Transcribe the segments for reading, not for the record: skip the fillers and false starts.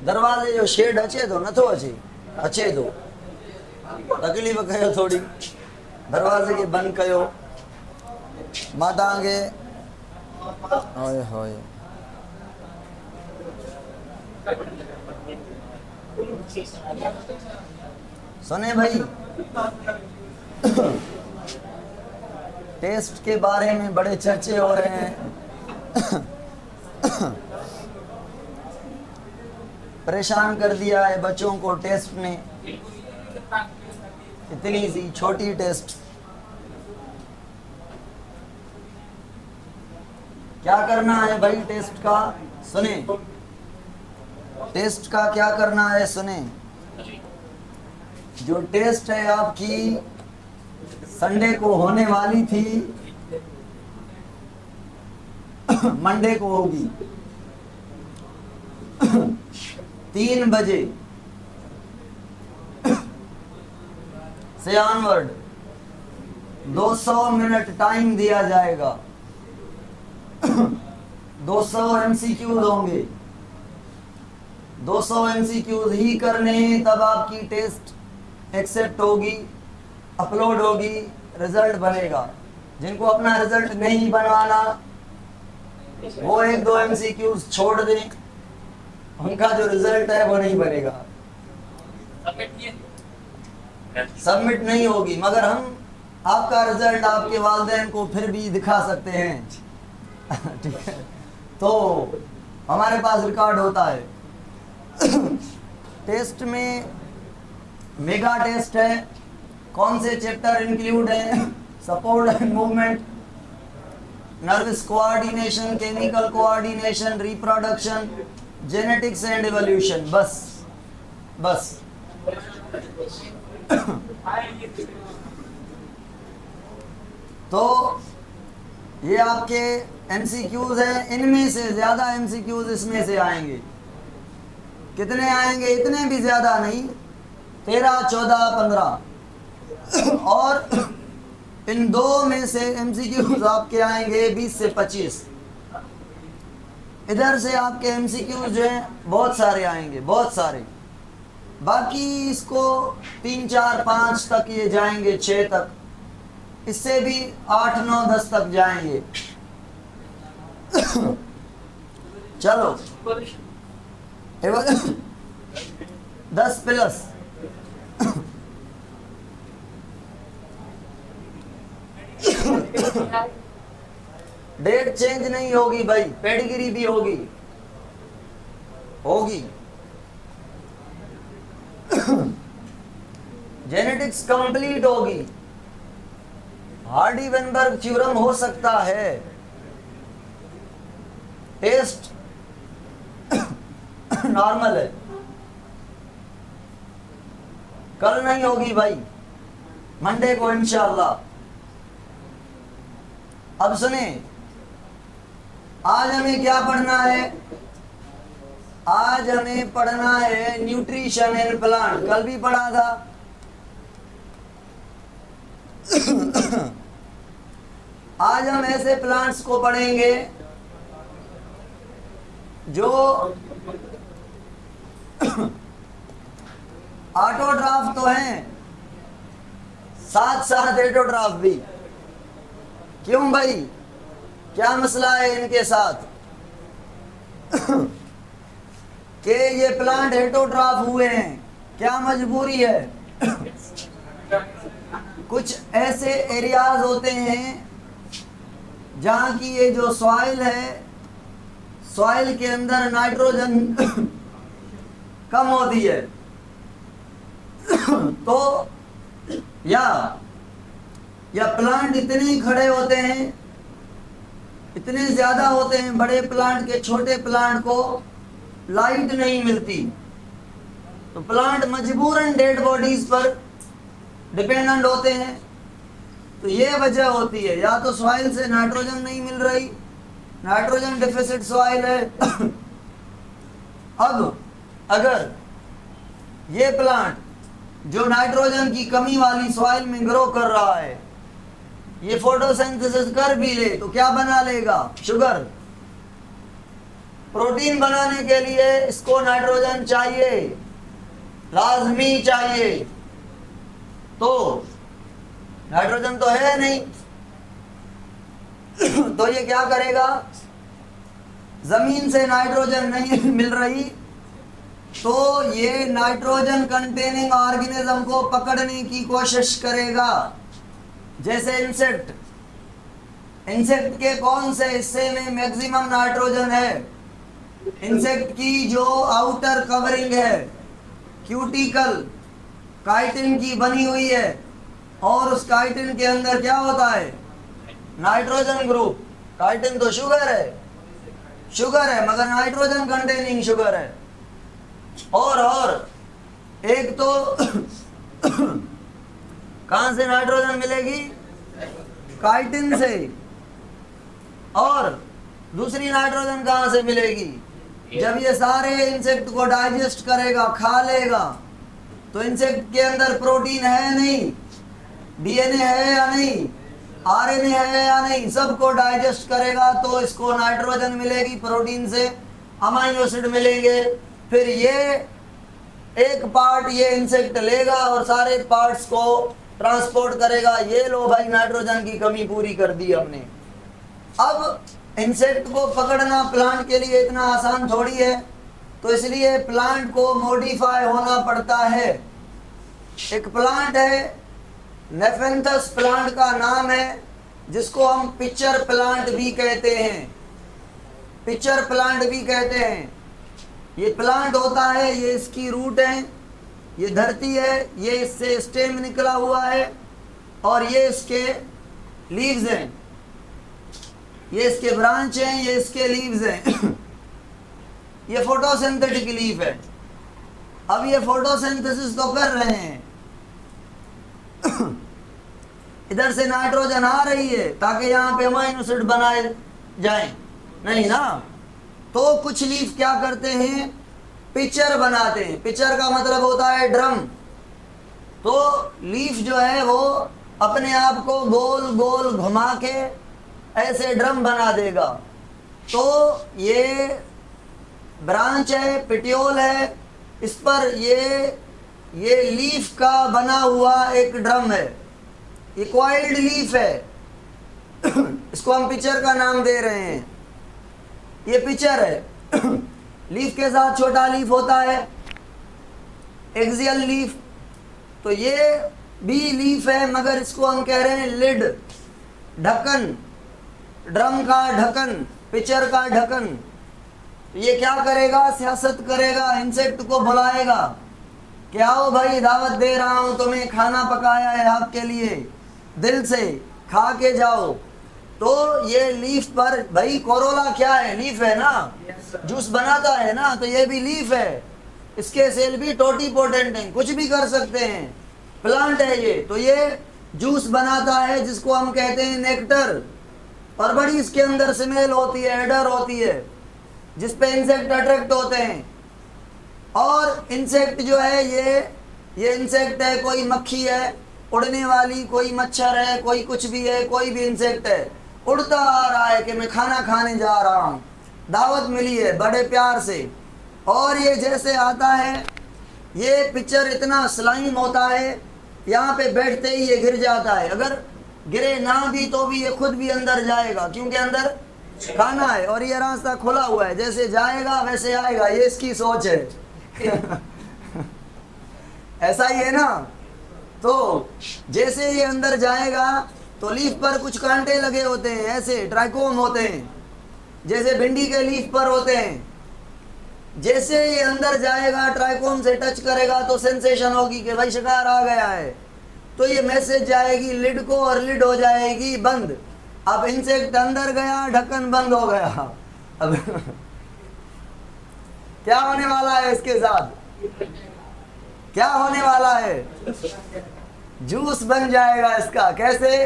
दरवाजे जो शेड अचे तो नथो अचे, अचे तो तकलीफ़ कयो थोड़ी, दरवाजे के बंद कयो। मां तव्हांखे ओए होए सुने भाई, टेस्ट के बारे में बड़े चर्चे हो रहे हैं। परेशान कर दिया है बच्चों को टेस्ट ने, इतनी सी छोटी टेस्ट। क्या करना है भाई टेस्ट का, सुने, टेस्ट का क्या करना है सुने। जो टेस्ट है आपकी संडे को होने वाली थी, मंडे को होगी 3 बजे से ऑनवर्ड 200 मिनट टाइम दिया जाएगा। 200 एमसीक्यूज होंगे, 200 एमसीक्यूज ही करने, तब आपकी टेस्ट एक्सेप्ट होगी, अपलोड होगी, रिजल्ट बनेगा। जिनको अपना रिजल्ट नहीं बनवाना वो 1-2 एमसीक्यूज छोड़ दें, उनका जो रिजल्ट है वो नहीं बनेगा, सबमिट नहीं होगी। मगर हम आपका रिजल्ट आपके वालिदैन को फिर भी दिखा सकते हैं। ठीक है, तो हमारे पास रिकॉर्ड होता है। टेस्ट में मेगा टेस्ट है। कौन से चैप्टर इंक्लूड हैं? Support and movement, nervous coordination, chemical coordination, reproduction, genetics and evolution. बस तो ये आपके एमसीक्यूज हैं। इनमें से ज्यादा एमसीक्यूज इसमें से आएंगे। कितने आएंगे? इतने भी ज्यादा नहीं, 13, 14, 15। और इन 2 में से एमसीक्यूज आपके आएंगे 20 से 25। इधर से आपके एमसीक्यूज जो हैं बहुत सारे आएंगे, बहुत सारे। बाकी इसको 3, 4, 5 तक ये जाएंगे, 6 तक, इससे भी 8, 9, 10 तक जाएंगे। चलो 10 प्लस डेट चेंज नहीं होगी भाई, पेडिग्री भी होगी। जेनेटिक्स कंप्लीट होगी। हार्डी-वेनबर्ग थ्योरम हो सकता है। टेस्ट नॉर्मल है। कल नहीं होगी भाई, मंडे को इंशाअल्लाह। अब सुने, आज हमें क्या पढ़ना है? आज हमें पढ़ना है न्यूट्रिशन एंड प्लांट। कल भी पढ़ा था। आज हम ऐसे प्लांट्स को पढ़ेंगे जो ऑटोट्रॉफ तो हैं, साथ साथ एटोट्रॉफ भी। क्यों भाई, क्या मसला है इनके साथ? कि ये प्लांट हेटोट्रॉफ हुए हैं, क्या मजबूरी है? कुछ ऐसे एरियाज होते हैं जहाँ की ये जो सॉइल है, सॉइल के अंदर नाइट्रोजन कम होती है। तो या प्लांट इतने खड़े होते हैं, इतने ज्यादा होते हैं बड़े प्लांट के, छोटे प्लांट को लाइट नहीं मिलती, तो प्लांट मजबूरन डेड बॉडीज पर डिपेंडेंट होते हैं। तो ये वजह होती है, या तो सॉइल से नाइट्रोजन नहीं मिल रही, नाइट्रोजन डेफिसिट सॉइल है। अब अगर ये प्लांट जो नाइट्रोजन की कमी वाली सॉइल में ग्रो कर रहा है, ये फोटोसिंथेसिस कर भी ले, तो क्या बना लेगा? शुगर। प्रोटीन बनाने के लिए इसको नाइट्रोजन चाहिए, लाजमी चाहिए। तो नाइट्रोजन तो है नहीं, तो ये क्या करेगा? जमीन से नाइट्रोजन नहीं मिल रही तो ये नाइट्रोजन कंटेनिंग ऑर्गेनिज्म को पकड़ने की कोशिश करेगा। जैसे इंसेक्ट, इंसेक्ट के कौन से हिस्से में मैक्सिमम नाइट्रोजन है? इंसेक्ट की जो आउटर कवरिंग है, क्यूटिकल, काइटिन की बनी हुई है, और उस काइटिन के अंदर क्या होता है? Nitrogen group. काइटिन तो शुगर है, शुगर है मगर नाइट्रोजन कंटेनिंग शुगर है। और एक तो कहां से नाइट्रोजन मिलेगी? काइटिन से। और दूसरी नाइट्रोजन कहां से मिलेगी? जब ये सारे इंसेक्ट को डाइजेस्ट करेगा, खा लेगा, तो इंसेक्ट के अंदर प्रोटीन है नहीं, डीएनए है या नहीं, आरएनए है या नहीं, सबको डाइजेस्ट करेगा तो इसको नाइट्रोजन मिलेगी प्रोटीन से, अमाइनो एसिड मिलेंगे। फिर ये एक पार्ट ये इंसेक्ट लेगा और सारे पार्ट्स को ट्रांसपोर्ट करेगा। ये लो भाई, नाइट्रोजन की कमी पूरी कर दी हमने। अब इंसेक्ट को पकड़ना प्लांट के लिए इतना आसान थोड़ी है, तो इसलिए प्लांट को मॉडिफाई होना पड़ता है। एक प्लांट है, नेफेंथस प्लांट का नाम है, जिसको हम पिक्चर प्लांट भी कहते हैं, पिक्चर प्लांट भी कहते हैं। ये प्लांट होता है, ये इसकी रूट है, ये धरती है, ये इससे स्टेम निकला हुआ है, और ये इसके लीव्स हैं, ये इसके ब्रांच हैं, ये इसके लीव्स हैं। ये फोटोसिंथेटिक लीफ है। अब ये फोटोसिंथेसिस तो कर रहे हैं, इधर से नाइट्रोजन आ रही है ताकि यहाँ पे अमाइनो एसिड बनाए जाएं, नहीं ना। तो कुछ लीफ क्या करते हैं? पिक्चर बनाते हैं। पिक्चर का मतलब होता है ड्रम। तो लीफ जो है वो अपने आप को गोल गोल घुमा के ऐसे ड्रम बना देगा। तो ये ब्रांच है, पिटियोल है, इस पर ये लीफ का बना हुआ एक ड्रम है, ये कॉइल्ड लीफ है। इसको हम पिक्चर का नाम दे रहे हैं, ये पिक्चर है। लीफ के साथ छोटा लीफ होता है, एक्सियल लीफ। तो ये भी लीफ है मगर इसको हम कह रहे हैं लिड, ढक्कन, ड्रम का ढक्कन, पिक्चर का ढक्कन। तो ये क्या करेगा? सियासत करेगा, इंसेक्ट को बुलाएगा कि आओ भाई, दावत दे रहा हूं तुम्हें, खाना पकाया है आपके लिए, दिल से खा के जाओ। तो ये लीफ पर, भाई कोरोला क्या है? लीफ है ना, जूस बनाता है ना, तो ये भी लीफ है। इसके सेल भी टोटी पोटेंट हैं, कुछ भी कर सकते हैं, प्लांट है ये। तो ये जूस बनाता है जिसको हम कहते हैं नेक्टर, और बड़ी इसके अंदर स्मेल होती है, एडर होती है, जिस पे इंसेक्ट अट्रैक्ट होते हैं। और इंसेक्ट जो है ये इंसेक्ट है, कोई मक्खी है उड़ने वाली, कोई मच्छर है, कोई कुछ भी है, कोई भी इंसेक्ट है, उड़ता आ रहा है कि मैं खाना खाने जा रहा हूँ, दावत मिली है बड़े प्यार से। और ये जैसे आता है, ये पिक्चर इतना स्लाइम होता है, यहाँ पे बैठते ही ये गिर जाता है। अगर गिरे ना भी तो भी ये खुद भी अंदर जाएगा, क्योंकि अंदर खाना है और ये रास्ता खुला हुआ है, जैसे जाएगा वैसे आएगा, ये इसकी सोच है। ऐसा ही है ना। तो जैसे ये अंदर जाएगा तो लीफ पर कुछ कांटे लगे होते हैं, ऐसे ट्राइकोम होते हैं, जैसे भिंडी के लीफ पर होते हैं। जैसे ये अंदर जाएगा, ट्राइकोम से टच करेगा तो सेंसेशन होगी कि भाई शिकार आ गया है, तो ये मैसेज जाएगी लिड को और लिड हो जाएगी बंद। अब इंसेक्ट अंदर गया, ढक्कन बंद हो गया। अब क्या होने वाला है इसके साथ? क्या होने वाला है? जूस बन जाएगा इसका। कैसे?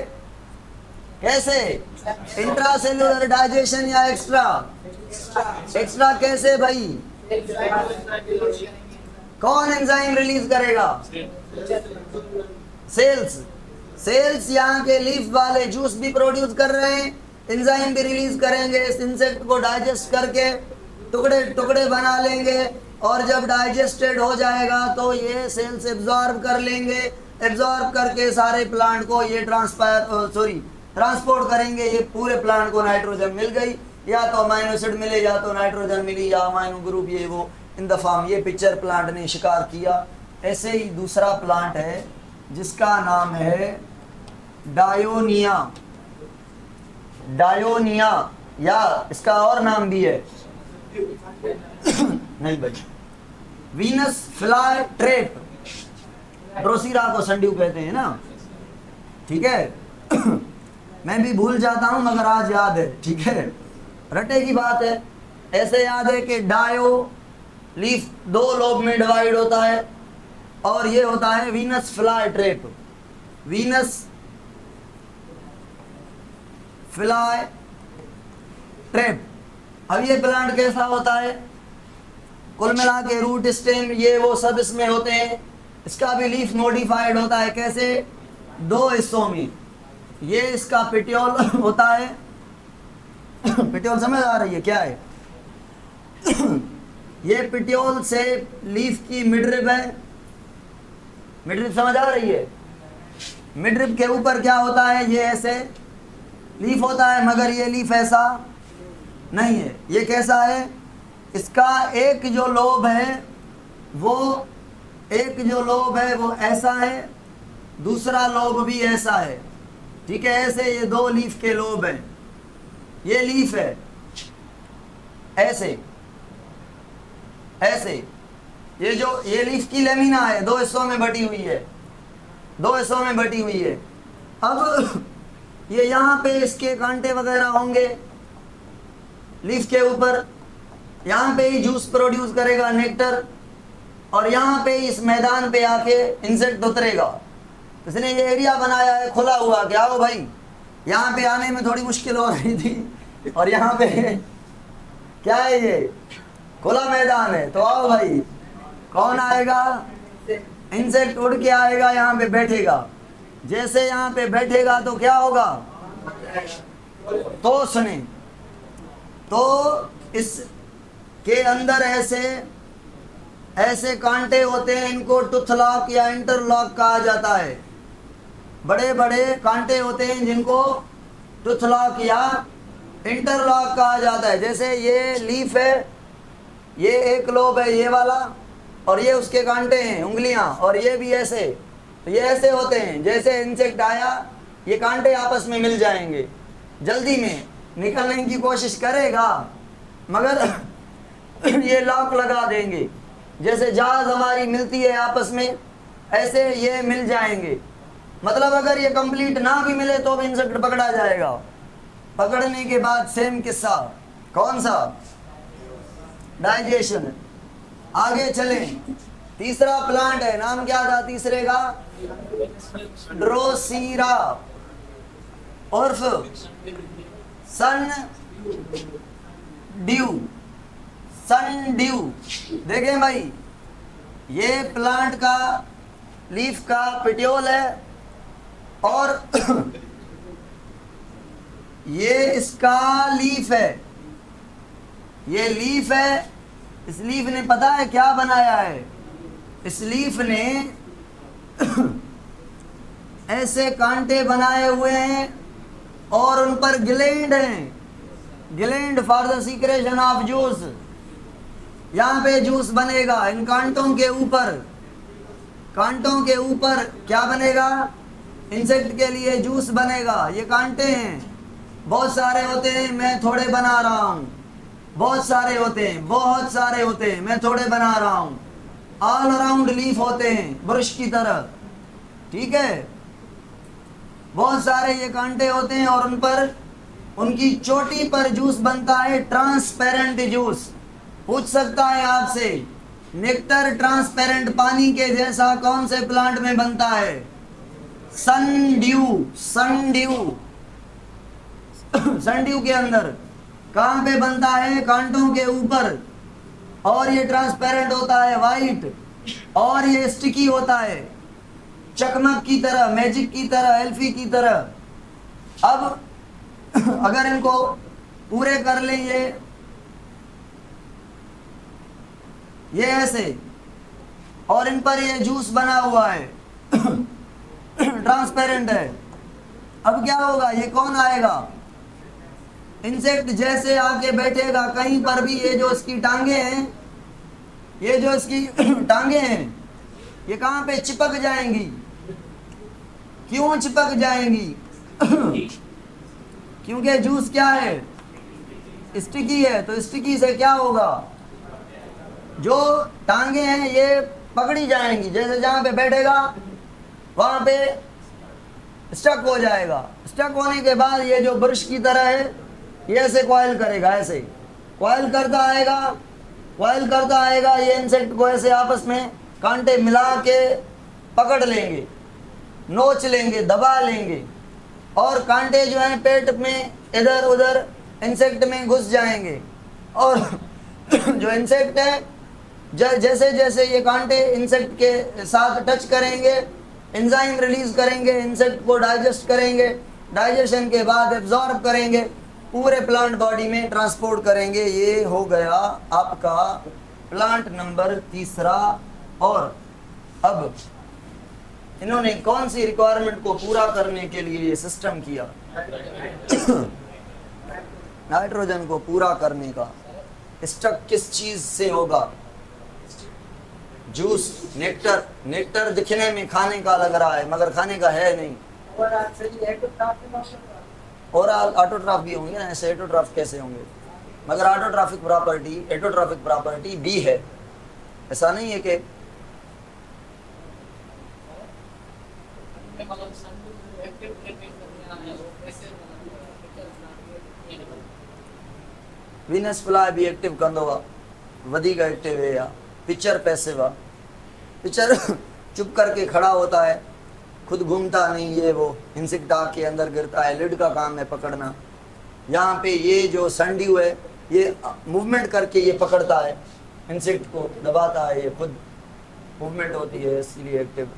कैसे? इंट्रासेल्युलर डाइजेशन या एक्स्ट्रा? एक्स्ट्रा कैसे भाई? कौन एंजाइम रिलीज करेगा? सेल्स यहाँ के लीफ वाले जूस भी प्रोड्यूस कर रहे हैं, एंजाइम भी रिलीज करेंगे इस इंसेक्ट को डाइजेस्ट करके। टुकड़े टुकड़े बना लेंगे और जब डाइजेस्टेड हो जाएगा तो ये सेल्स एब्जॉर्ब कर लेंगे, एब्जॉर्ब करके सारे प्लांट को ये ट्रांसपोर्ट करेंगे। ये पूरे प्लांट को नाइट्रोजन मिल गई, या तो अमाइनो एसिड मिले या तो नाइट्रोजन मिली या अमाइनो ग्रुप, ये वो इन द फॉर्म। ये पिक्चर प्लांट ने शिकार किया। ऐसे ही दूसरा प्लांट है जिसका नाम है डायोनिया। डायोनिया, या इसका और नाम भी है नहीं भाई, वीनस फ्लाई ट्रेप, ड्रोसीरा को संड्यू कहते हैं ना, ठीक है। मैं भी भूल जाता हूं मगर आज याद है, ठीक है, रटे की बात है। ऐसे याद है कि डायो लीफ 2 लोब में डिवाइड होता है और ये होता है Venus fly trap. Venus fly trap. अब ये प्लांट कैसा होता है? कुल मिला के रूट स्टेम ये वो सब इसमें होते हैं। इसका भी लीफ मॉडिफाइड होता है। कैसे? 2 हिस्सों में। ये इसका पेटियोल होता है। पेटियोल समझ आ रही है क्या है? ये पेटियोल से लीफ की मिडरिब है। मिडरिब समझ आ रही है? मिडरिब के ऊपर क्या होता है? ये ऐसे लीफ होता है, मगर ये लीफ ऐसा नहीं है। ये कैसा है? इसका एक जो लोब है वो ऐसा है, दूसरा लोब भी ऐसा है, ठीक है। ऐसे ये 2 लीफ के लोब हैं। ये लीफ है ऐसे ऐसे। ये लीफ की लेमिना है, 2 हिस्सों में बटी हुई है, 2 हिस्सों में बटी हुई है। अब ये यहाँ पे इसके कांटे वगैरह होंगे लीफ के ऊपर। यहाँ पे ही जूस प्रोड्यूस करेगा, नेक्टर, और यहाँ पे इस मैदान पे आके इंसेक्ट उतरेगा। इसने ये एरिया बनाया है खुला हुआ, क्या हो भाई, यहाँ पे आने में थोड़ी मुश्किल हो रही थी, और यहाँ पे क्या है, ये खुला मैदान है। तो आओ भाई, कौन आएगा? इंसेक्ट उड़ के आएगा, यहाँ पे बैठेगा। जैसे यहाँ पे बैठेगा तो क्या होगा? तो सुने, तो इसके अंदर ऐसे कांटे होते हैं, इनको टूथलॉक या इंटरलॉक कहा जाता है। बड़े बड़े कांटे होते हैं जिनको टूथलॉक या इंटरलॉक कहा जाता है। जैसे ये लीफ है, ये एक लोब है ये वाला, और ये उसके कांटे हैं, उंगलियां, और ये भी ऐसे। तो ये ऐसे होते हैं, जैसे इंसेक्ट आया ये कांटे आपस में मिल जाएंगे। जल्दी में निकलने की कोशिश करेगा मगर ये लॉक लगा देंगे। जैसे जहाज हमारी मिलती है आपस में, ऐसे ये मिल जाएंगे। मतलब अगर ये कंप्लीट ना भी मिले तो भी इंसेक्ट पकड़ा जाएगा। पकड़ने के बाद सेम किस्सा। कौन सा? डाइजेशन। आगे चलें। तीसरा प्लांट है, नाम क्या था तीसरे का? ड्रोसीरा उर्फ सन ड्यू। देखें भाई, ये प्लांट का लीफ का पेटियोल है और ये इसका लीफ है। ये लीफ है। इस लीफ ने पता है क्या बनाया है? इस लीफ ने ऐसे कांटे बनाए हुए हैं और उन पर ग्लैंड हैं, gland for the secretion of juice. यहाँ पे जूस बनेगा इन कांटों के ऊपर। कांटों के ऊपर क्या बनेगा? इंसेक्ट के लिए जूस बनेगा। ये कांटे हैं, बहुत सारे होते हैं, मैं थोड़े बना रहा हूँ। बहुत सारे होते हैं, बहुत सारे होते हैं, मैं थोड़े बना रहा हूँ। ऑल अराउंड लीफ होते हैं, ब्रश की तरह, ठीक है। बहुत सारे ये कांटे होते हैं और उन पर, उनकी चोटी पर जूस बनता है, ट्रांसपेरेंट जूस। पूछ सकता है आपसे, नेक्टर ट्रांसपेरेंट पानी के जैसा कौन से प्लांट में बनता है? सनड्यू। सनड्यू के अंदर कहाँ पे बनता है? कांटों के ऊपर। और ये ट्रांसपेरेंट होता है, वाइट, और ये स्टिकी होता है, चकमक की तरह, मैजिक की तरह, एल्फी की तरह। अब अगर इनको पूरे कर लें, ये ये ऐसे, और इन पर ये जूस बना हुआ है ट्रांसपेरेंट है। अब क्या होगा, ये कौन आएगा, इंसेक्ट जैसे आके बैठेगा कहीं पर भी, ये जो इसकी टांगे हैं, ये जो इसकी टांगे हैं, ये कहाँ पे चिपक जाएंगी। क्यों चिपक जाएंगी क्योंकि जूस क्या है, स्टिकी है। तो स्टिकी से क्या होगा, जो टांगे हैं ये पकड़ी जाएंगी, जैसे जहाँ पे बैठेगा वहाँ पे स्टक हो जाएगा। स्टक होने के बाद ये जो ब्रश की तरह है, ये ऐसे कॉइल करेगा, ऐसे कॉइल करता आएगा। ये इंसेक्ट को ऐसे आपस में कांटे मिला के पकड़ लेंगे, नोच लेंगे, दबा लेंगे, और कांटे जो हैं पेट में इधर उधर इंसेक्ट में घुस जाएंगे। और जो इंसेक्ट है, जैसे जैसे ये कांटे इंसेक्ट के साथ टच करेंगे, एंजाइम रिलीज करेंगे, इंसेक्ट को डाइजेस्ट करेंगे, डाइजेशन के बाद एब्जॉर्ब करेंगे, पूरे प्लांट बॉडी में ट्रांसपोर्ट करेंगे। ये हो गया आपका प्लांट नंबर 3। और अब इन्होंने कौन सी रिक्वायरमेंट को पूरा करने के लिए ये सिस्टम किया, नाइट्रोजन को पूरा करने का। स्टक किस चीज से होगा, जूस, नेक्टर। नेक्टर दिखने में खाने का लग रहा है मगर खाने का है नहीं। और ऑटोट्रॉफ भी होंगे ना, ऐसे एटोट्रॉफ कैसे होंगे, मगर ऑटोट्रॉफिक प्रॉपर्टी बी है। ऐसा नहीं है कि वीनस फ्लाई भी एक्टिव कंदो वधिक एक्टिव है, या पिक्चर पैसिव। पिक्चर चुप करके खड़ा होता है, खुद घूमता नहीं, ये वो इंसेक्ट आके अंदर गिरता है, लिड का काम है पकड़ना। यहाँ पे ये जो संड्यू है ये मूवमेंट करके ये पकड़ता है, इंसेक्ट को दबाता है, ये खुद मूवमेंट होती है, इसलिए एक्टिव।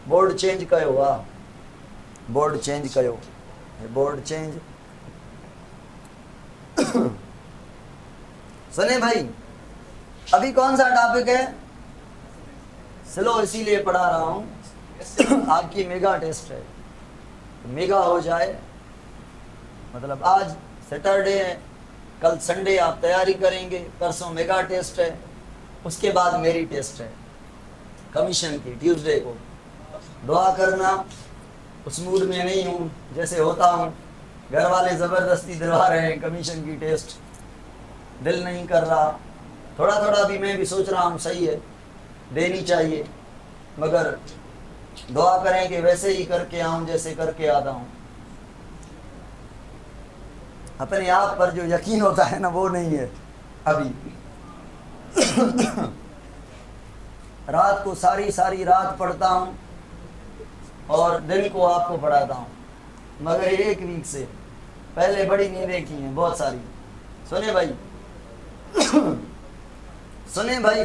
बोर्ड चेंज कयो, वाह, बोर्ड चेंज कयो, बोर्ड चेंज। सुने भाई, अभी कौन सा टॉपिक है, स्लो इसीलिए पढ़ा रहा हूं आपकी मेगा टेस्ट है, मेगा हो जाए, मतलब आज सैटरडे है, कल संडे आप तैयारी करेंगे, परसों मेगा टेस्ट है, उसके बाद मेरी टेस्ट है कमीशन की ट्यूसडे को। दुआ करना, उस मूड में नहीं हूँ जैसे होता हूँ, घर वाले ज़बरदस्ती दिलवा रहे हैं कमीशन की टेस्ट, दिल नहीं कर रहा। थोड़ा थोड़ा भी मैं भी सोच रहा हूँ सही है, देनी चाहिए, मगर दुआ करें कि वैसे ही करके आऊँ जैसे करके आता हूँ। अपने आप पर जो यकीन होता है ना, वो नहीं है अभी। रात को सारी रात पढ़ता हूँ और दिन को आपको पढ़ाता हूँ, मगर एक वीक से पहले बड़ी नींदें की हैं बहुत सारी। सुने भाई सुने भाई,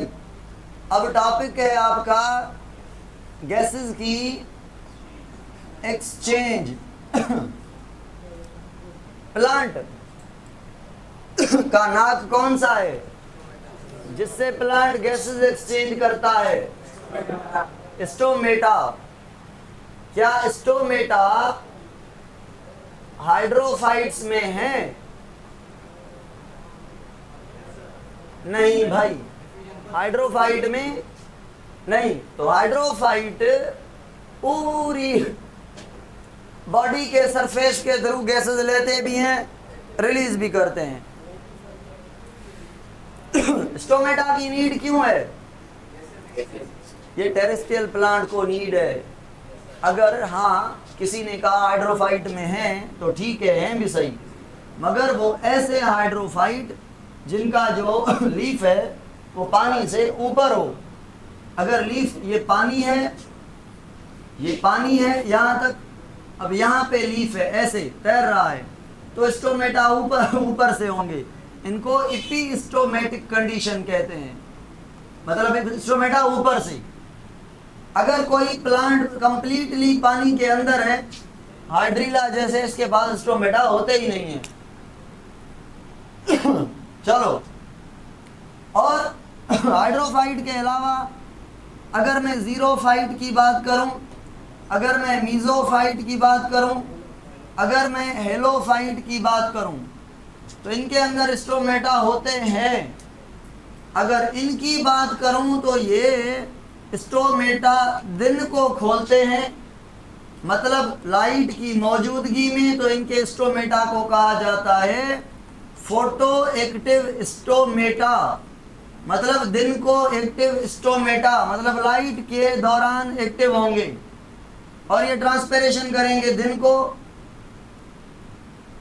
अब टॉपिक है आपका गैसेस की एक्सचेंज। प्लांट का नाक कौन सा है जिससे प्लांट गैसेस एक्सचेंज करता है? स्टोमेटा। क्या स्टोमेटा हाइड्रोफाइट्स में है? नहीं भाई, हाइड्रोफाइट में नहीं। तो हाइड्रोफाइट पूरी बॉडी के सरफेस के थ्रू गैसेस लेते भी हैं, रिलीज भी करते हैं। स्टोमेटा की नीड क्यों है? ये टेरेस्ट्रियल प्लांट को नीड है। अगर हाँ किसी ने कहा हाइड्रोफाइट में है तो ठीक है, हैं भी सही, मगर वो ऐसे हाइड्रोफाइट जिनका जो लीफ है वो पानी से ऊपर हो। अगर लीफ ये पानी है यहाँ तक, अब यहाँ पे लीफ है ऐसे तैर रहा है, तो स्टोमेटा ऊपर से होंगे। इनको इपीस्टोमेटिक कंडीशन कहते हैं, मतलब स्टोमेटा ऊपर से। अगर कोई प्लांट कंप्लीटली पानी के अंदर है, हाइड्रीला जैसे, इसके पास स्टोमेटा होते ही नहीं है। चलो, और हाइड्रोफाइट के अलावा अगर मैं ज़ीरोफाइट की बात करूं, अगर मैं मीज़ोफाइट की बात करूं, अगर मैं हेलोफाइट की बात करूं, तो इनके अंदर स्टोमेटा होते हैं। अगर इनकी बात करूं तो ये स्टोमेटा दिन को खोलते हैं, मतलब लाइट की मौजूदगी में, तो इनके स्टोमेटा को कहा जाता है फोटो एक्टिव स्टोमेटा। मतलब दिन को एक्टिव स्टोमेटा, मतलब लाइट के दौरान एक्टिव होंगे और ये ट्रांसपिरेशन करेंगे दिन को।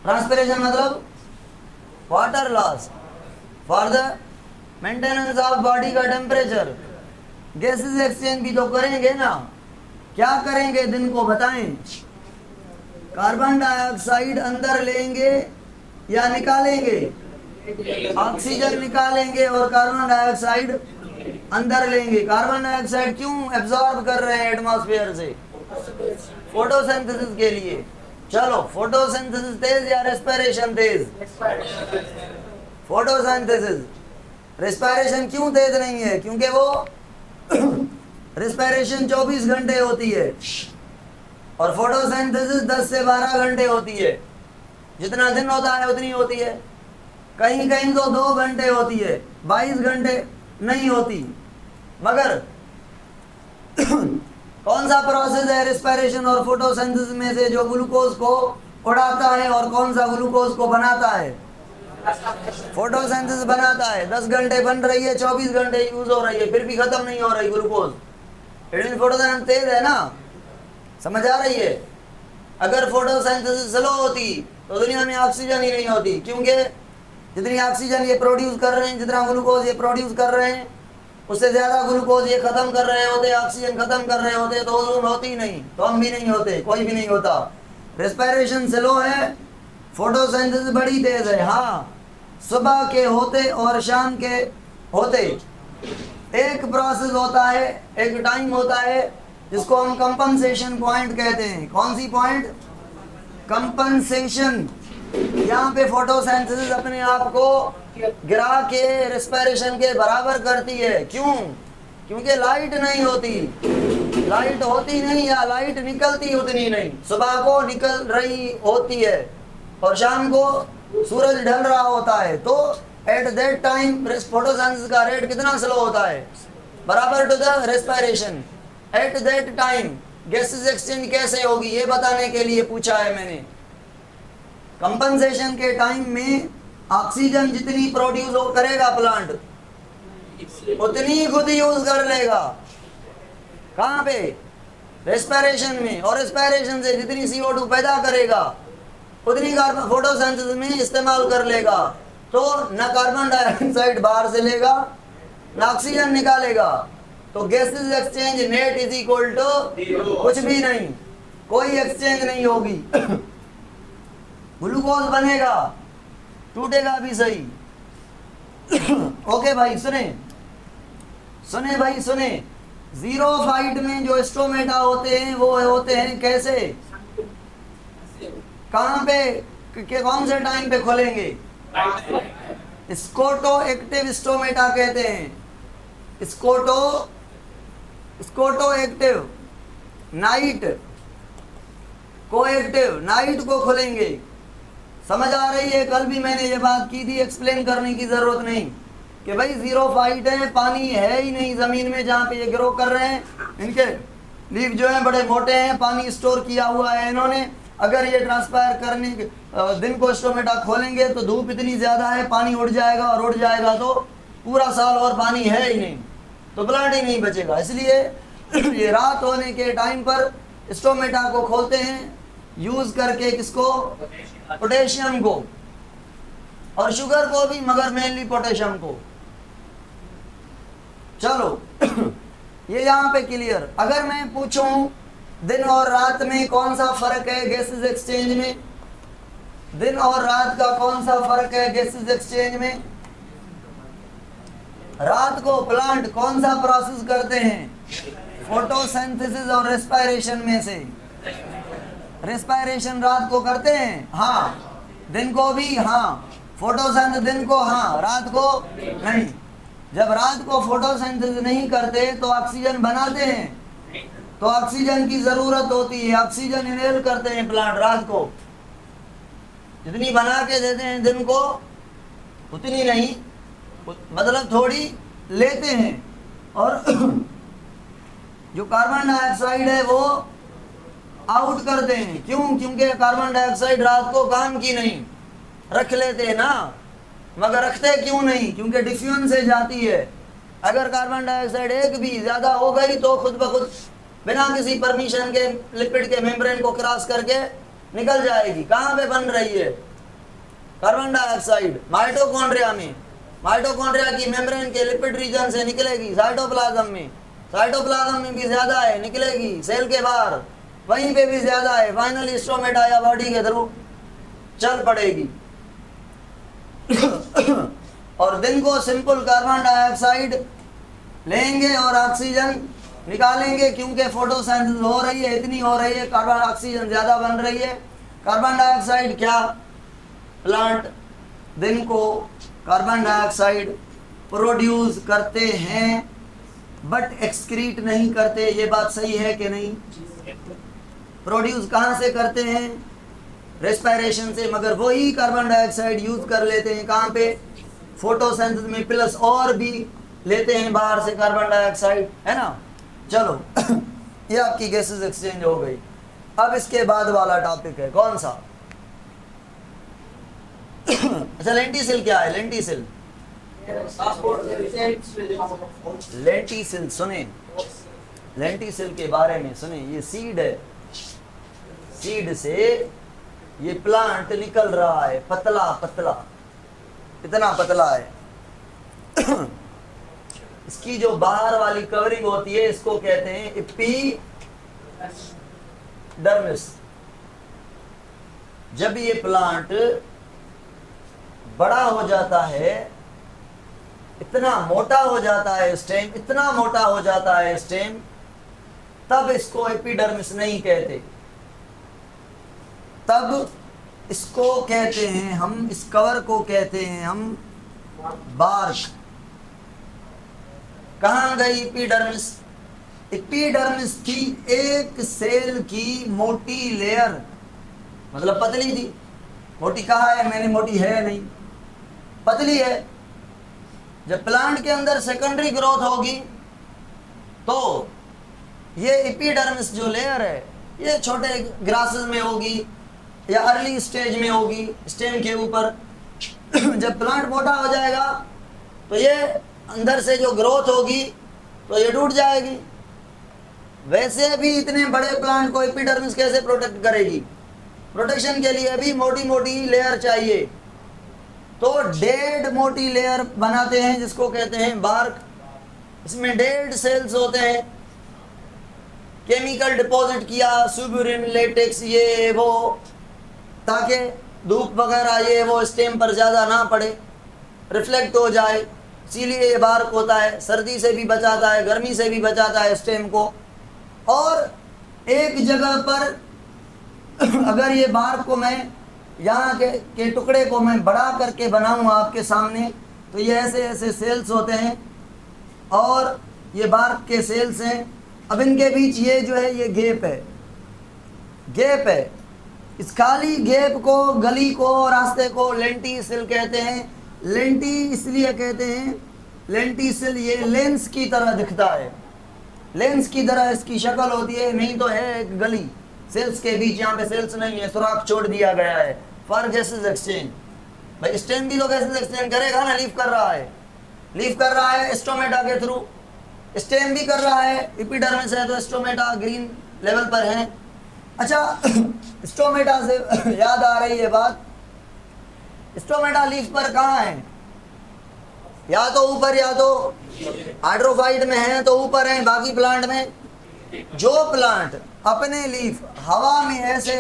ट्रांसपिरेशन मतलब water loss for the maintenance of body का टेम्परेचर। गैसेस एक्सचेंज भी तो करेंगे ना। क्या करेंगे दिन को बताएं? कार्बन डाइऑक्साइड अंदर लेंगे या निकालेंगे? ऑक्सीजन निकालेंगे और कार्बन डाइऑक्साइड अंदर लेंगे। कार्बन डाइऑक्साइड क्यों एब्जॉर्ब कर रहे हैं एटमॉस्फेयर से? फोटोसिंथेसिस के लिए। चलो, फोटोसिंथेसिस तेज या रेस्पिरेशन तेज? फोटोसिंथेसिस। रेस्पिरेशन क्यों तेज नहीं है? क्योंकि वो रेस्पिरेशन 24 घंटे होती है और फोटोसिंथेसिस 10 से 12 घंटे होती है। जितना दिन होता है उतनी होती है। कहीं कहीं तो 2 घंटे होती है, 22 घंटे नहीं होती। मगर कौन सा प्रोसेस है रेस्पिरेशन और फोटोसिंथेसिस में से जो ग्लूकोज को उड़ाता है और कौन सा ग्लूकोज को बनाता है? फोटोसिंथेसिस बनाता है। 10 घंटे बन रही है, 24 घंटे यूज हो रही है, फिर भी खत्म नहीं हो रही ग्लूकोज। फोटोसिंथेसिस तेज है ना, समझ आ रही है? अगर फोटोसिंथेसिस स्लो होती तो दुनिया में ऑक्सीजन ही नहीं होती, क्योंकि जितनी ऑक्सीजन ये प्रोड्यूस कर रहे हैं, जितना ग्लूकोज ये प्रोड्यूस कर रहे हैं, उससे ज़्यादा ग्लूकोज ये ख़त्म कर रहे होते, ऑक्सीजन ख़त्म कर रहे होते, तो ओजोन होती ही नहीं, तो हम भी नहीं होते, कोई भी नहीं होता। रेस्पिरेशन स्लो है, फोटोसिंथेसिस बड़ी तेज है। हाँ, सुबह के होते और शाम के होते एक प्रोसेस होता है, एक टाइम होता है जिसको हम कंपनसेशन पॉइंट कहते हैं। कौन सी पॉइंट? कंपनसेशन। यहाँ पे फोटोसिंथेसिस अपने आप को गिरा के रेस्पिरेशन के बराबर करती है। क्यों? क्योंकि लाइट नहीं होती, लाइट होती नहीं या लाइट निकलती उतनी नहीं। सुबह को निकल रही होती है और शाम को सूरज ढल रहा होता है, तो एट दैट टाइम फोटोसिंथेसिस का रेट कितना स्लो होता है? बराबर to the respiration. At that time gases exchange कैसे होगी ये बताने के लिए पूछा है मैंने। कंपनसेशन के टाइम में ऑक्सीजन जितनी प्रोड्यूस हो करेगा प्लांट, उतनी खुद यूज कर लेगा। कहाँ पे? रेस्पिरेशन में। और रेस्पिरेशन से जितनी CO2 पैदा करेगा उतनी कार्बन फोटोसिंथेसिस में इस्तेमाल कर लेगा। तो न कार्बन डाइऑक्साइड बाहर से लेगा न ऑक्सीजन निकालेगा। तो gases exchange net is equal to कुछ भी नहीं, कोई एक्सचेंज नहीं होगी। ग्लूकोज बनेगा, टूटेगा भी सही। ओके भाई, सुने भाई सुने। ज़ीरोफाइट में जो स्टोमेटा होते हैं वो होते हैं कैसे? कहाँ पे, कौन से टाइम पे खोलेंगे? स्कोटो एक्टिव स्टोमेटा कहते हैं। स्कोटो एक्टिव, नाइट को एक्टिव, नाइट को खोलेंगे। समझ आ रही है? कल भी मैंने ये बात की थी, एक्सप्लेन करने की जरूरत नहीं कि भाई ज़ीरोफाइट है, पानी है ही नहीं ज़मीन में जहाँ पे ये ग्रो कर रहे हैं। इनके लीफ जो हैं बड़े मोटे हैं, पानी स्टोर किया हुआ है इन्होंने। अगर ये ट्रांसपायर करने दिन को स्टोमेटा खोलेंगे तो धूप इतनी ज़्यादा है, पानी उड़ जाएगा, और उड़ जाएगा तो पूरा साल और पानी है ही नहीं, तो प्लांट ही नहीं बचेगा। इसलिए ये रात होने के टाइम पर स्टोमेटा को खोलते हैं, यूज़ करके किसको? पोटेशियम को और शुगर को भी, मगर मेनली पोटेशियम को। चलो ये यहाँ पे क्लियर। अगर मैं पूछूं दिन और रात में कौन सा फर्क है गैसेस एक्सचेंज में? दिन और रात का कौन सा फर्क है गैसेस एक्सचेंज में? रात को प्लांट कौन सा प्रोसेस करते हैं? फोटोसिंथेसिस और रेस्पिरेशन में से रेस्पिरेशन रात को करते हैं। हाँ, दिन को भी। हाँ, फोटोसिंथेसिस दिन को, हाँ, रात को नहीं। जब रात को फोटोसिंथेसिस नहीं करते तो ऑक्सीजन बनाते हैं, तो ऑक्सीजन की जरूरत होती है, ऑक्सीजन इनहेल करते हैं प्लांट रात को। जितनी बना के देते हैं दिन को उतनी नहीं, मतलब थोड़ी लेते हैं। और जो कार्बन डाइऑक्साइड है वो आउट करते हैं। क्यों? क्योंकि कार्बन डाइऑक्साइड रात को काम की नहीं, रख लेते हैं ना, मगर रखते क्यों नहीं? क्योंकि डिफ्यूजन से जाती है। अगर कार्बन डाइऑक्साइड एक भी ज्यादा हो गई तो खुद ब खुद बिना किसी परमिशन के लिपिड के मेम्ब्रेन को क्रॉस करके निकल जाएगी। कहाँ पे बन रही है कार्बन डाइऑक्साइड? माइटोकॉन्ड्रिया में। माइटोकॉन्ड्रिया की मेम्ब्रेन के लिपिड रीजन से निकलेगी साइटोप्लाज्म में, साइटोप्लाज्म में भी ज्यादा है, निकलेगी सेल के बाहर, वहीं पे भी ज्यादा है, फाइनली स्टोमेटा या बॉडी के थ्रू चल पड़ेगी। और दिन को सिंपल कार्बन डाइऑक्साइड लेंगे और ऑक्सीजन निकालेंगे, क्योंकि फोटोसिंथेसिस हो रही है, इतनी हो रही है, कार्बन ऑक्सीजन ज्यादा बन रही है। कार्बन डाइऑक्साइड क्या? प्लांट दिन को कार्बन डाइऑक्साइड प्रोड्यूस करते हैं बट एक्सक्रीट नहीं करते। ये बात सही है कि नहीं? प्रोड्यूस कहाँ से करते हैं? रेस्पिरेशन से, मगर वही कार्बन डाइऑक्साइड यूज कर लेते हैं कहाँ पे? फोटोसिंथेसिस में, प्लस और भी लेते हैं बाहर से कार्बन डाइऑक्साइड, है ना। चलो ये आपकी गैसेस एक्सचेंज हो गई। अब इसके बाद वाला टॉपिक है कौन सा? अच्छा, लेंटिसिल क्या है? लेंटिसिल, लेंटिसिल सुने, लेंटिसिल के बारे में सुने। ये सीड है, सीड से ये प्लांट निकल रहा है, पतला पतला, इतना पतला है। इसकी जो बाहर वाली कवरिंग होती है इसको कहते हैं एपिडर्मिस। जब ये प्लांट बड़ा हो जाता है, इतना मोटा हो जाता है स्टेम, इतना मोटा हो जाता है स्टेम, तब इसको एपिडर्मिस नहीं कहते, तब इसको कहते हैं हम, इस कवर को कहते हैं हम बार्क। कहाँ गई एपिडर्मिस? एपिडर्मिस थी एक सेल की मोटी लेयर, मतलब पतली थी। मोटी कहा है मैंने? मोटी है नहीं, पतली है। जब प्लांट के अंदर सेकेंडरी ग्रोथ होगी तो ये एपिडर्मिस जो लेयर है ये छोटे ग्रासेस में होगी या अर्ली स्टेज में होगी स्टेम के ऊपर। जब प्लांट मोटा हो जाएगा तो ये अंदर से जो ग्रोथ होगी तो ये टूट जाएगी। वैसे भी इतने बड़े प्लांट को एपिडर्मिस कैसे प्रोटेक्ट करेगी? प्रोटेक्शन के लिए भी मोटी मोटी लेयर चाहिए, तो डेड मोटी लेयर बनाते हैं जिसको कहते हैं बार्क। इसमें डेड सेल्स होते हैं, केमिकल डिपॉजिट किया, सुब्यूरिन, लेटेक्स, ये वो, ताकि धूप वगैरह ये वो स्टेम पर ज़्यादा ना पड़े, रिफ्लेक्ट हो जाए, इसीलिए ये बार्क होता है। सर्दी से भी बचाता है, गर्मी से भी बचाता है स्टेम को। और एक जगह पर अगर ये बार्क को मैं यहाँ के टुकड़े को मैं बड़ा करके बनाऊँ आपके सामने, तो ये ऐसे ऐसे सेल्स होते हैं और ये बार्क के सेल्स हैं। अब इनके बीच ये जो है ये गैप है, गैप है। इस खाली गैप को, गली को, रास्ते को लेंटिसिल कहते हैं। लेंटी इसलिए कहते हैं, लेंटिसिल ये लेंस की तरह दिखता है, लेंस की तरह इसकी शक्ल होती है, नहीं तो है एक गली सेल्स के बीच। यहाँ पे सेल्स नहीं है, सुराख छोड़ दिया गया है फॉर गैसेस एक्सचेंज। भाई स्टेम भी तो गैसेस एक्सचेंज करेगा ना, लीव कर रहा है, लीव कर रहा है स्टोमेटा के थ्रू, स्टेम भी कर रहा है। एपिडर्मिस है तो स्टोमेटा ग्रीन लेवल पर है। अच्छा, स्टोमेटा से याद आ रही है बात, स्टोमेटा लीफ पर कहाँ है? या तो ऊपर या तो हाइड्रोफाइट में है तो ऊपर है, बाकी प्लांट में जो प्लांट अपने लीफ हवा में ऐसे,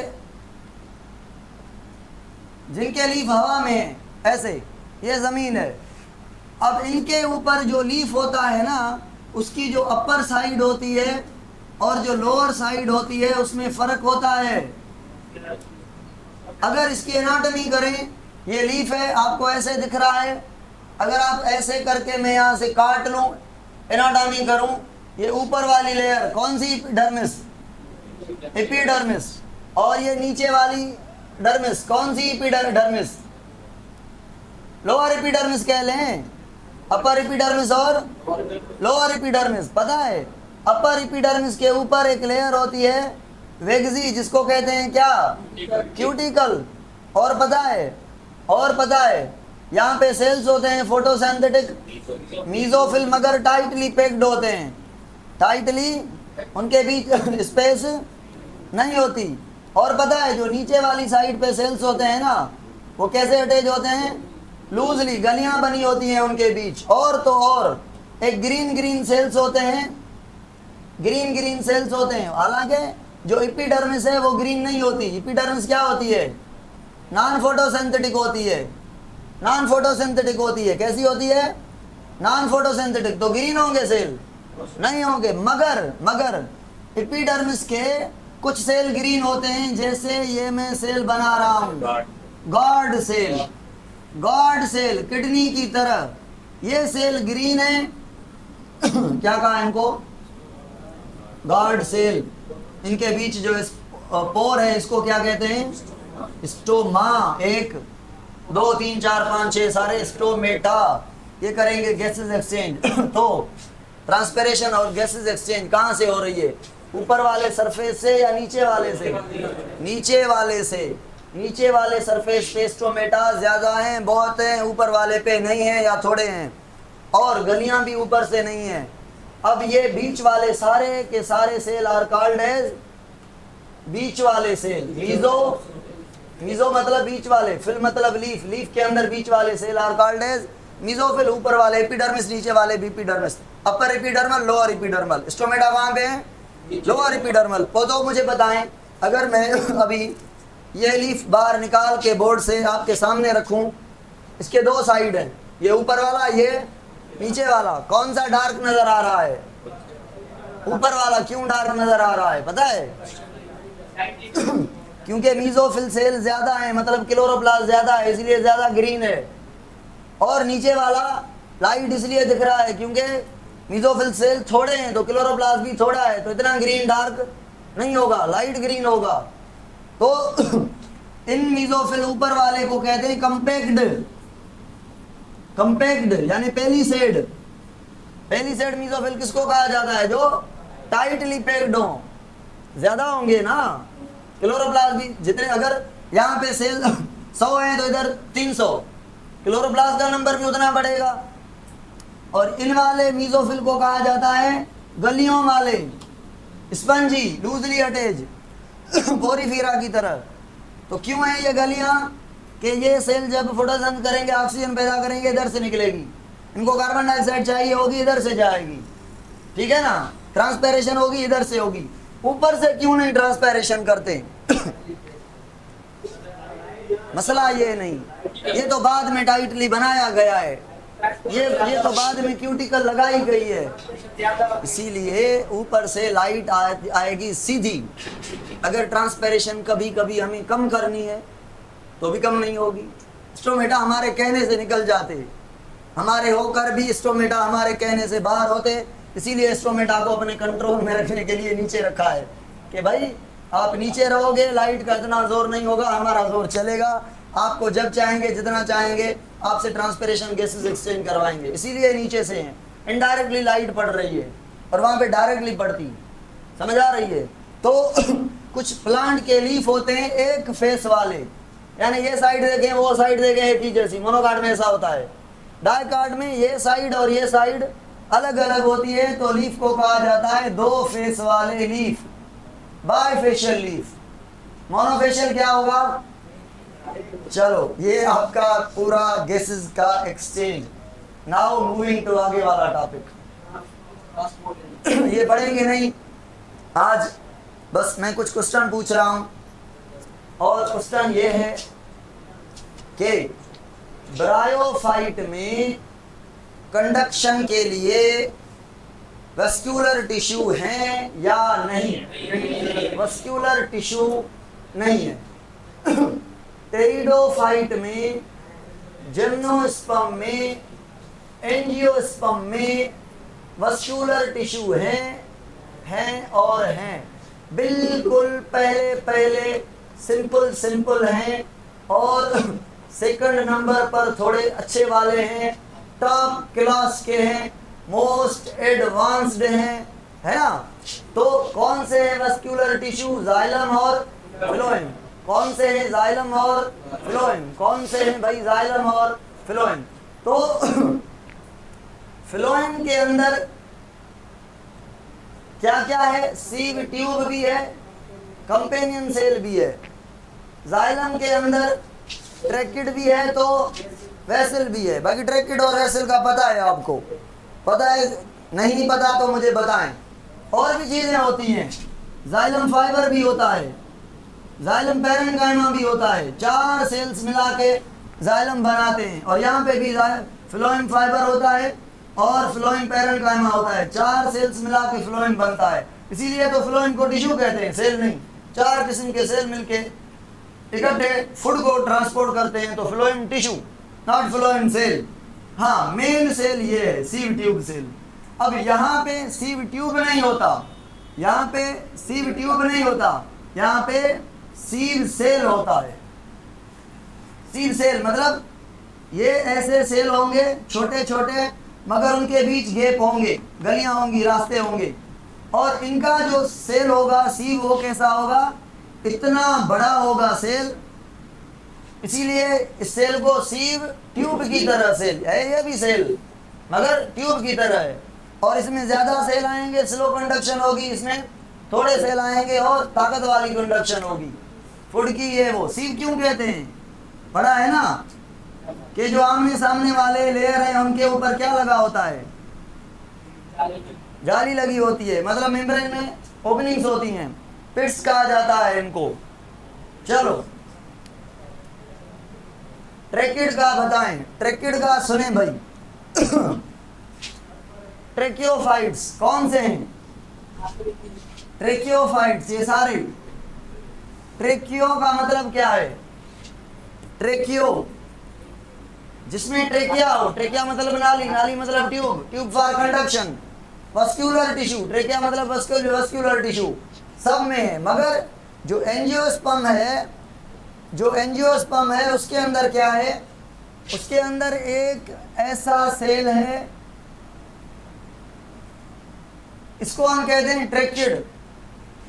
जिनके लीफ हवा में है ऐसे, ये जमीन है। अब इनके ऊपर जो लीफ होता है ना, उसकी जो अपर साइड होती है और जो लोअर साइड होती है उसमें फर्क होता है। अगर इसकी एनाटॉमी करें, ये लीफ है आपको ऐसे दिख रहा है, अगर आप ऐसे करके मैं यहाँ से काट लूँ, एनाटॉमी करूँ, ये ऊपर वाली लेयर कौन सी? Epidermis, epidermis. और ये नीचे वाली डर्मिस कौन सी? एपिडर्मिस। लोअर एपिडर्मिस कह लें, अपर एपिडर्मिस और लोअर एपिडर्मिस। पता है अपर एपिडर्मिस के ऊपर एक लेयर होती है वेगजी, जिसको कहते हैं क्या? क्यूटिकल। और पता है यहाँ पे सेल्स होते हैं फोटोसिंथेटिक मीजोफिल, मगर टाइटली पैक्ड होते हैं, टाइटली, उनके बीच स्पेस नहीं होती। और पता है जो नीचे वाली साइड पे सेल्स होते हैं ना, वो कैसे अटैच होते हैं? लूजली, गलियां बनी होती हैं उनके बीच। और तो और एक ग्रीन सेल्स होते हैं, ग्रीन सेल्स होते हैं। हालांकि जो एपिडर्मिस है वो ग्रीन नहीं होती। एपिडर्मिस क्या होती है? नॉन फोटोसिंथेटिक होती है, नॉन फोटोसिंथेटिक होती है। कैसी होती है? Non photosynthetic. तो ग्रीन होंगे सेल? नहीं होंगे। मगर एपिडर्मिस के कुछ सेल ग्रीन होते हैं, जैसे ये मैं सेल बना रहा हूँ, गॉड सेल, किडनी की तरह। ये सेल ग्रीन है क्या कहा इनको? Guard cell. इनके बीच जो पोर है, इसको क्या कहते हैं? स्टोमा। 1 2 3 4 5 6 सारे स्टोमेटा। ये करेंगे गैसेस एक्सचेंज। तो ट्रांसपिरेशन और गैसेस एक्सचेंज कहाँ से हो रही है? ऊपर वाले सरफेस से या नीचे वाले से? नीचे वाले सरफेस पे स्टोमेटा ज्यादा हैं, बहुत हैं, ऊपर वाले पे नहीं है या थोड़े हैं। और गलियां भी ऊपर से नहीं है। अब ये बीच वाले सारे के सारे सेल आर कॉल्ड एज बीच वाले सेल। मीजो मतलब बीच वाले, फिल मतलब लीफ के अंदर बीच वाले cell are called as mesophyll. ऊपर वाले एपिडर्मिस, नीचे वाले epidermis. Upper epidermal, lower epidermal. Stomata कहाँ पे है? Lower epidermal. तो मुझे बताएं, अगर मैं अभी ये लीफ बाहर निकाल के बोर्ड से आपके सामने रखूं, इसके 2 साइड हैं, ये ऊपर वाला, ये नीचे वाला। कौन सा डार्क नजर आ रहा है? ऊपर वाला। क्यों डार्क नजर आ रहा है पता है? क्योंकि मीजोफिल सेल ज्यादा है, मतलब क्लोरोप्लास्ट ज्यादा है, इसलिए ज्यादा ग्रीन है। और नीचे वाला लाइट इसलिए दिख रहा है क्योंकि मीजोफिल सेल थोड़े हैं, तो क्लोरोप्लास्ट भी थोड़ा है, तो इतना ग्रीन डार्क नहीं होगा, लाइट ग्रीन होगा। तो इन मीजोफिल ऊपर वाले को कहते हैं कंपैक्ड यानी पेलिसेड। पेलिसेड मीजोफिल किसको कहा जाता है? जो टाइटली पैक्ड हो। ज्यादा होंगे ना क्लोरोप्लास्ट भी, जितने, अगर यहाँ पे सेल 100 है तो इधर 300, क्लोरोप्लास्ट का नंबर भी उतना बढ़ेगा। और इन वाले मीजोफिल को कहा जाता है गलियों वाले, स्पंजी, लूजली अटैच, पोरीफीरा की तरह। तो क्यों है ये गलियां? कि ये सेल जब फोटोसिंथेसिस करेंगे, ऑक्सीजन पैदा करेंगे, इधर से निकलेगी। इनको कार्बन डाइऑक्साइड चाहिए होगी, इधर से जाएगी, ठीक है ना? ट्रांसपैरेशन होगी, इधर से होगी। ऊपर से क्यों नहीं ट्रांसपैरेशन करते? मसला ये नहीं, ये तो बाद में टाइटली बनाया गया है, ये तो बाद में क्यूटिकल लगाई गई है, इसीलिए ऊपर से लाइट आएगी सीधी। अगर ट्रांसपैरेशन कभी कभी हमें कम करनी है तो भी कम नहीं होगी। स्टोमेटा हमारे कहने से निकल जाते, हमारे होकर भी स्टोमेटा हमारे कहने से बाहर होते। इसीलिए स्टोमेटा को अपने कंट्रोल में रखने के लिए नीचे रखा है कि भाई आप नीचे रहोगे, लाइट का इतना जोर नहीं होगा, हमारा जोर चलेगा। आपको जब चाहेंगे, जितना चाहेंगे, आपसे ट्रांसपिरेशन गैसेस एक्सचेंज करवाएंगे। इसीलिए नीचे से हैं। इनडायरेक्टली लाइट पड़ रही है और वहाँ पे डायरेक्टली पड़ती, समझ आ रही है? तो कुछ प्लांट के लीफ होते हैं एक फेस वाले, यानी ये साइड देखें वो साइड देखें एक ही जैसी। मोनोकार्ड में ऐसा होता है। डाइकार्ड में ये साइड और ये साइड अलग अलग होती है, तो लीफ को कहा जाता है 2 फेस वाले लीफ, बाइफेशियल लीफ। मोनोफेशियल क्या होगा? चलो ये आपका पूरा गैसेस का एक्सचेंज। नाउ मूविंग टू आगे वाला टॉपिक। ये पढ़ेंगे नहीं आज, बस मैं कुछ क्वेश्चन पूछ रहा हूं। और क्वेश्चन ये है कि ब्रायोफाइट में कंडक्शन के लिए वस्क्यूलर टिश्यू है या नहीं? वस्क्यूलर टिश्यू नहीं है। टेरिडोफाइट में, जिम्नोस्पर्म में एंजियोस्पर्म में वस्कुलर टिश्यू हैं और हैं, बिल्कुल पहले पहले सिंपल हैं, और सेकंड नंबर पर थोड़े अच्छे वाले हैं, टॉप क्लास के हैं, मोस्ट एडवांस्ड हैं, है ना। तो कौन से हैं वस्कुलर टिश्यू? जाइलम और फ्लोएम। कौन से हैं? जाइलम और फ्लोएम। कौन से हैं भाई? जाइलम और फ्लोएम। तो फ्लोएम के अंदर क्या क्या है? सीव ट्यूब भी है, कंपेनियन सेल भी है। जाइलम के अंदर ट्रैकिड भी है, तो वेसल भी है। बाकी ट्रैकिड और वेसल का पता है आपको? पता है? नहीं पता तो मुझे बताएं। और भी चीजें होती हैं, जाइलम फाइबर भी होता है, जाइलम पैरेन्काइमा भी होता है। 4 सेल्स मिला के जाइलम बनाते हैं, और यहाँ पे भी फ्लोएम फाइबर होता है और फ्लोएम पैरेन्काइमा होता है। 4 सेल्स मिला के फ्लोएम बनता है, इसीलिए तो फ्लोएम को टिश्यू कहते हैं, सेल नहीं। 4 किस्म के सेल मिलके इकट्ठे फूड को ट्रांसपोर्ट करते हैं, तो phloem tissue, not phloem cell. हाँ, मेन सेल ये है, सीव ट्यूब सेल। अब यहाँ पे सीव ट्यूब नहीं होता, यहाँ पे सीव ट्यूब नहीं होता, यहाँ पे सीव सेल होता है। सीव सेल मतलब ये ऐसे सेल होंगे छोटे छोटे, मगर उनके बीच गैप होंगे, गलियां होंगी, रास्ते होंगे, और इनका जो सेल होगा सीव, वो कैसा होगा? इतना बड़ा होगा सेल, इसीलिए इस सेल को सीव ट्यूब की तरह सेल है। ये भी सेल मगर ट्यूब की तरह है, और इसमें ज्यादा सेल आएंगे, स्लो कंडक्शन होगी, इसमें थोड़े सेल आएंगे और ताकत वाली कंडक्शन होगी। फूड की ये वो सीव क्यों कहते हैं? पढ़ा है ना कि जो आमने सामने वाले लेयर हैं उनके ऊपर क्या लगा होता है? जाली लगी होती है, मतलब मेम्ब्रेन में ओपनिंग्स होती हैं, पिट्स कहा जाता है इनको। चलो ट्रैकिड का बताएं, ट्रैकिड का सुने भाई। ट्रेकियोफाइट्स कौन से हैं? ट्रेकियोफाइट्स ये सारे। ट्रेकियो का मतलब क्या है? ट्रेकियो जिसमें ट्रेकिया हो, ट्रेकिया मतलब नाली, नाली मतलब tube, tube for conduction. Vascular tissue, trachea मतलब वस्कुलर टिश्यू, सब में है। मगर जो एंजियोस्पर्म है, जो एंजियोस्पर्म है उसके अंदर क्या है? उसके अंदर एक ऐसा सेल है, इसको हम कहते हैं ट्रैकिड।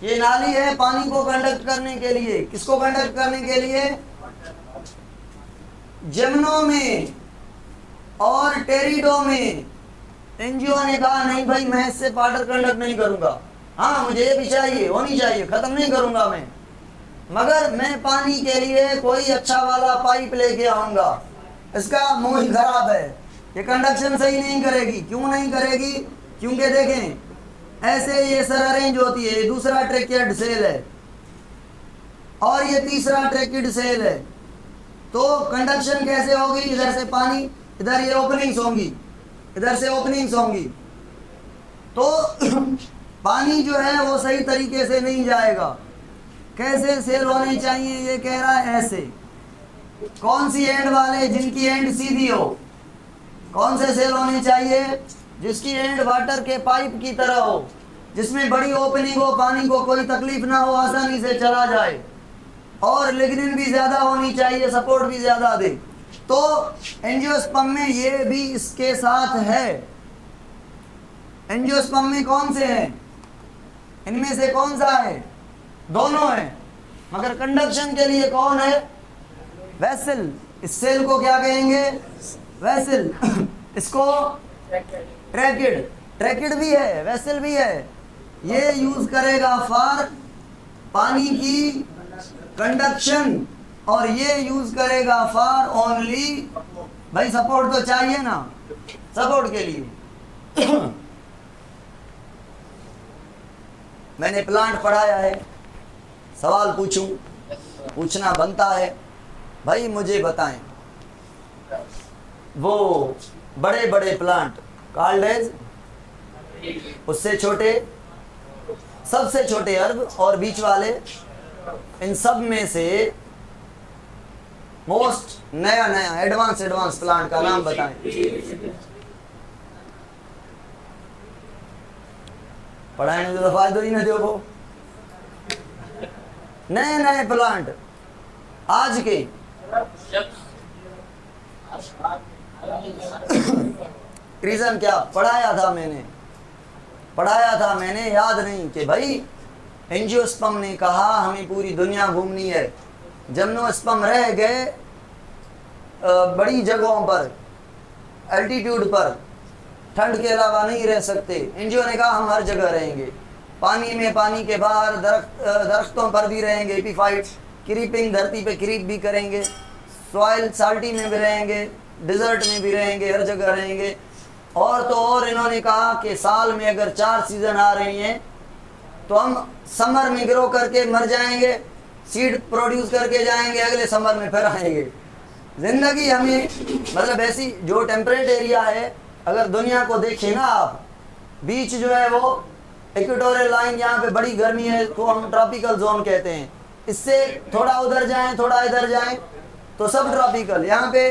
ये नाली है पानी को कंडक्ट करने के लिए। किसको कंडक्ट करने के लिए? जमनों में और टेरिडो में। एनजीओ ने कहा नहीं भाई, मैं इससे वाटर कंडक्ट नहीं करूंगा, हाँ मुझे ये भी चाहिए, होनी चाहिए, खत्म नहीं करूंगा मैं, मगर मैं पानी के लिए कोई अच्छा वाला पाइप लेके आऊंगा। इसका मुंह खराब है, ये कंडक्शन सही नहीं करेगी। क्यों नहीं करेगी? क्योंकि देखें ऐसे ये सर अरेंज होती है। दूसरा ट्रैकिड सेल है और ये तीसरा ट्रैकिड सेल है, तो कंडक्शन कैसे होगी? इधर से पानी, इधर ये ओपनिंग्स होंगी, इधर से ओपनिंग्स होंगी, तो पानी जो है वो सही तरीके से नहीं जाएगा। कैसे सेल होने चाहिए ये कह रहा है, ऐसे। कौन सी एंड वाले? जिनकी एंड सीधी हो। कौन से सेल होने चाहिए? जिसकी एंड वाटर के पाइप की तरह हो, जिसमें बड़ी ओपनिंग हो, पानी को कोई तकलीफ ना हो, आसानी से चला जाए, और लिग्निन भी ज्यादा होनी चाहिए, सपोर्ट भी ज्यादा दे। तो एंजियोस्पर्म में ये भी इसके साथ है। एंजियोस्पर्म में कौन से हैं? इनमें से कौन सा है? दोनों है, मगर कंडक्शन के लिए कौन है? वेसल। इस सेल को क्या कहेंगे? वेसल। इसको ट्रैकिड। ट्रैकिड भी है, वेसल भी है। ये यूज करेगा फॉर पानी की कंडक्शन, और ये यूज करेगा फॉर ओनली, भाई सपोर्ट तो चाहिए ना, सपोर्ट के लिए। मैंने प्लांट पढ़ाया है, सवाल पूछूं, पूछना बनता है। भाई मुझे बताएं, वो बड़े बड़े प्लांट कार्डेज, उससे छोटे, सबसे छोटे अर्ब, और बीच वाले, इन सब में से मोस्ट नया नया एडवांस प्लांट का नाम बताएं। पढ़ाने तो फायदा ही ना देखो। नए नए प्लांट आज के रीजन क्या पढ़ाया था मैंने याद नहीं कि भाई एंजियोस्पर्म ने कहा हमें पूरी दुनिया घूमनी है। जिम्नोस्पर्म रह गए बड़ी जगहों पर, एल्टीट्यूड पर, ठंड के अलावा नहीं रह सकते। एंजियो ने कहा हम हर जगह रहेंगे, पानी में, पानी के बाहर, दरख्तों पर भी रहेंगे, एपीफाइट, क्रीपिंग, धरती पे क्रीप भी करेंगे, सॉइल साल्टी में भी रहेंगे, डिजर्ट में भी रहेंगे, हर जगह रहेंगे। और तो और इन्होंने कहा कि साल में अगर 4 सीजन आ रही हैं तो हम समर में ग्रो करके मर जाएंगे, सीड प्रोड्यूस करके जाएंगे, अगले समर में फिर आएंगे। जिंदगी हमें मतलब ऐसी जो टेम्परेट एरिया है, अगर दुनिया को देखें ना आप, बीच जो है वो इक्वेटोरियल लाइन, यहाँ पे बड़ी गर्मी है तो हम ट्रॉपिकल जोन कहते हैं। इससे थोड़ा उधर जाएं, थोड़ा इधर जाएं तो सब ट्रॉपिकल। यहाँ पे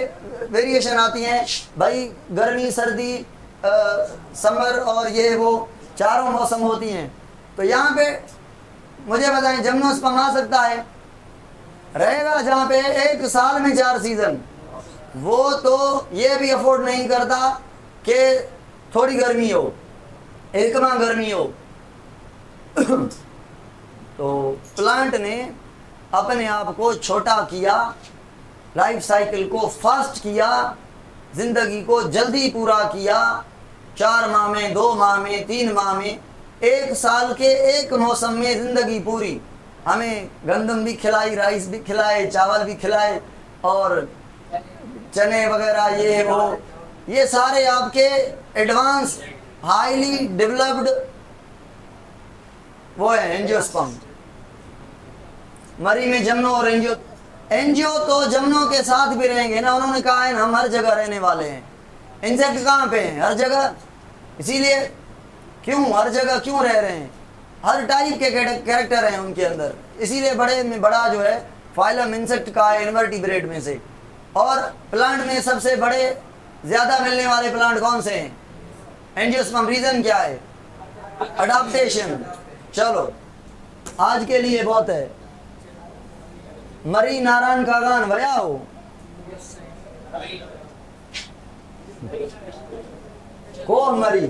वेरिएशन आती हैं भाई, गर्मी, सर्दी, समर और ये वो चारों मौसम होती हैं। तो यहाँ पे मुझे बताएं जिम्नोस्पर्म आ सकता है, रहेगा जहाँ पे एक साल में 4 सीजन। वो तो ये भी अफोर्ड नहीं करता कि थोड़ी गर्मी हो, एक माह गर्मी हो। तो प्लांट ने अपने आप को छोटा किया, लाइफ साइकिल को फास्ट किया, जिंदगी को जल्दी पूरा किया। 4 माह में, 2 माह में, 3 माह में, 1 साल के एक मौसम में जिंदगी पूरी। हमें गंदम भी खिलाई, राइस भी खिलाए, चावल भी खिलाए, और चने वगैरह ये वो, ये सारे आपके एडवांस हाईली डेवलप्ड वो है एंजियोस्पर्म। मरी में जमनो और एंजियो तो जमनों के साथ भी रहेंगे ना। उन्होंने कहा है हम हर जगह रहने वाले हैं। इंसेक्ट कहाँ पे हैं? हर जगह। इसीलिए क्यों हर जगह क्यों रह रहे हैं? हर टाइप के कैरेक्टर हैं उनके अंदर। इसीलिए बड़े में बड़ा जो है फाइलम इंसेक्ट का है, इन्वर्टिब्रेट में से। और प्लांट में सबसे बड़े ज़्यादा मिलने वाले प्लांट कौन से हैं? एंजियोस्पर्म। रीज़न क्या है? अडाप्टेशन। चलो आज के लिए बहुत है। मरी नारायण का गान भया हो, को मरी